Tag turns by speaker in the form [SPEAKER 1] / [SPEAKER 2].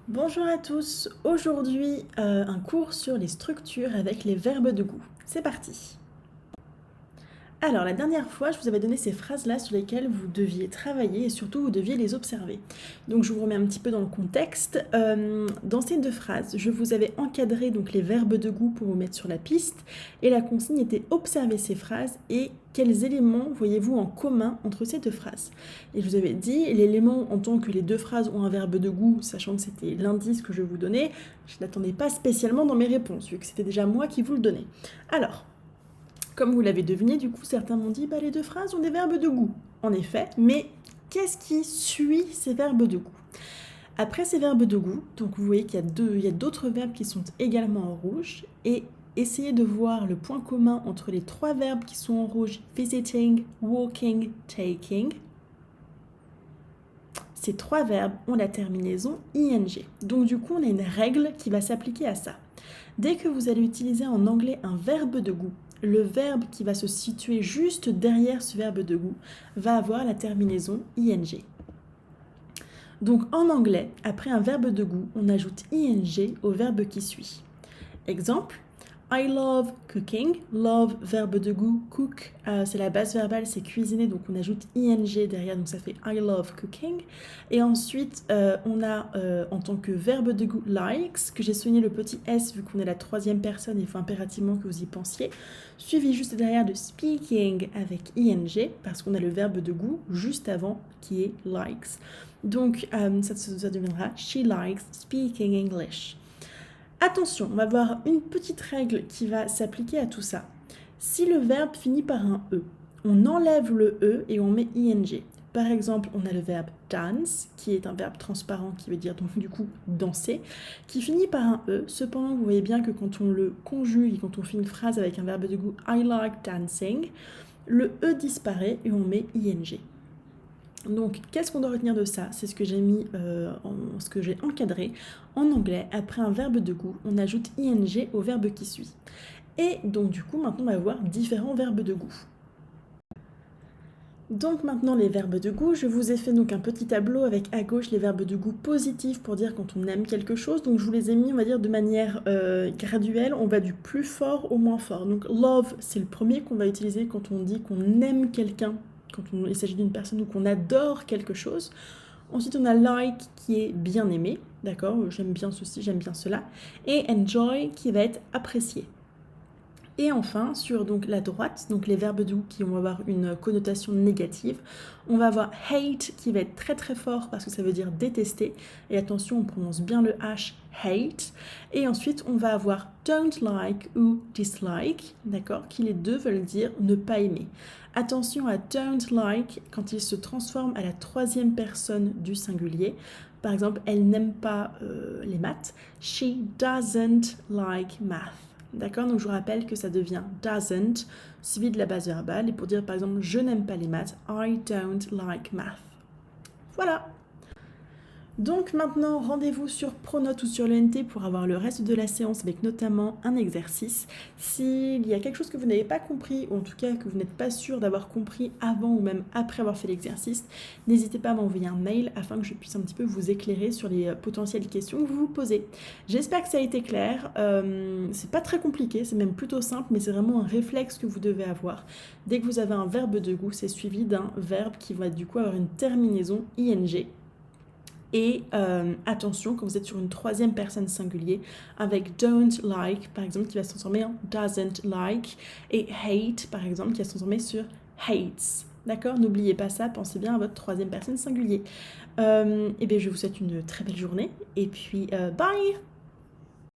[SPEAKER 1] Bonjour à tous, aujourd'hui un cours sur les structures avec les verbes de goût. C'est parti. Alors la dernière fois je vous avais donné ces phrases-là sur lesquelles vous deviez travailler et surtout vous deviez les observer. Donc je vous remets un petit peu dans le contexte. Dans ces deux phrases, je vous avais encadré donc les verbes de goût pour vous mettre sur la piste et la consigne était observer ces phrases et quels éléments voyez-vous en commun entre ces deux phrases. Et je vous avais dit, l'élément en tant que les deux phrases ont un verbe de goût, sachant que c'était l'indice que je vous donnais, je n'attendais pas spécialement dans mes réponses, vu que c'était déjà moi qui vous le donnais. Alors, comme vous l'avez deviné, du coup, certains m'ont dit, les deux phrases ont des verbes de goût. En effet, mais qu'est-ce qui suit ces verbes de goût? Après ces verbes de goût, donc vous voyez qu'il y a d'autres verbes qui sont également en rouge, et essayez de voir le point commun entre les trois verbes qui sont en rouge, visiting, walking, taking. Ces trois verbes ont la terminaison ing. Donc du coup, on a une règle qui va s'appliquer à ça. Dès que vous allez utiliser en anglais un verbe de goût, le verbe qui va se situer juste derrière ce verbe de goût va avoir la terminaison ing. Donc en anglais, après un verbe de goût, on ajoute ing au verbe qui suit. Exemple, I love cooking. Love, verbe de goût. Cook, c'est la base verbale, c'est cuisiner, donc on ajoute ing derrière, donc ça fait I love cooking. Et ensuite, on a en tant que verbe de goût likes, que j'ai soigné le petit s vu qu'on est la troisième personne, il faut impérativement que vous y pensiez. Suivi juste derrière de speaking avec ing, parce qu'on a le verbe de goût juste avant qui est likes. Donc ça deviendra she likes speaking English. Attention, on va voir une petite règle qui va s'appliquer à tout ça. Si le verbe finit par un E, on enlève le E et on met ing. Par exemple, on a le verbe dance, qui est un verbe transparent qui veut dire donc du coup danser, qui finit par un E. Cependant, vous voyez bien que quand on le conjugue et quand on fait une phrase avec un verbe de goût I like dancing, le E disparaît et on met ing. Donc, qu'est-ce qu'on doit retenir de ça? C'est ce que j'ai mis, ce que j'ai encadré. En anglais, après un verbe de goût, on ajoute ing au verbe qui suit. Et donc, du coup, maintenant, on va voir différents verbes de goût. Donc maintenant les verbes de goût, je vous ai fait donc un petit tableau avec à gauche les verbes de goût positifs pour dire quand on aime quelque chose. Donc je vous les ai mis, on va dire, de manière graduelle, on va du plus fort au moins fort. Donc love, c'est le premier qu'on va utiliser quand on dit qu'on aime quelqu'un, quand il s'agit d'une personne ou qu'on adore quelque chose. Ensuite, on a like qui est bien aimé, d'accord, j'aime bien ceci, j'aime bien cela. Et enjoy qui va être apprécié. Et enfin, sur donc, la droite, donc les verbes doux qui vont avoir une connotation négative, on va avoir hate qui va être très très fort parce que ça veut dire détester. Et attention, on prononce bien le H, hate. Et ensuite, on va avoir don't like ou dislike, d'accord, qui les deux veulent dire ne pas aimer. Attention à don't like quand il se transforme à la troisième personne du singulier. Par exemple, elle n'aime pas les maths. She doesn't like math. D'accord, donc je vous rappelle que ça devient doesn't suivi de la base verbale. Et pour dire par exemple je n'aime pas les maths, I don't like math. Voilà. Donc maintenant, rendez-vous sur Pronote ou sur l'ENT pour avoir le reste de la séance avec notamment un exercice. S'il y a quelque chose que vous n'avez pas compris, ou en tout cas que vous n'êtes pas sûr d'avoir compris avant ou même après avoir fait l'exercice, n'hésitez pas à m'envoyer un mail afin que je puisse un petit peu vous éclairer sur les potentielles questions que vous vous posez. J'espère que ça a été clair. C'est pas très compliqué, c'est même plutôt simple, mais c'est vraiment un réflexe que vous devez avoir. Dès que vous avez un verbe de goût, c'est suivi d'un verbe qui va du coup avoir une terminaison ing. Et attention, quand vous êtes sur une troisième personne singulier, avec don't like, par exemple, qui va se transformer en doesn't like, et hate, par exemple, qui va se transformer sur hates. D'accord? N'oubliez pas ça, pensez bien à votre troisième personne singulier. Et bien, je vous souhaite une très belle journée, et puis bye!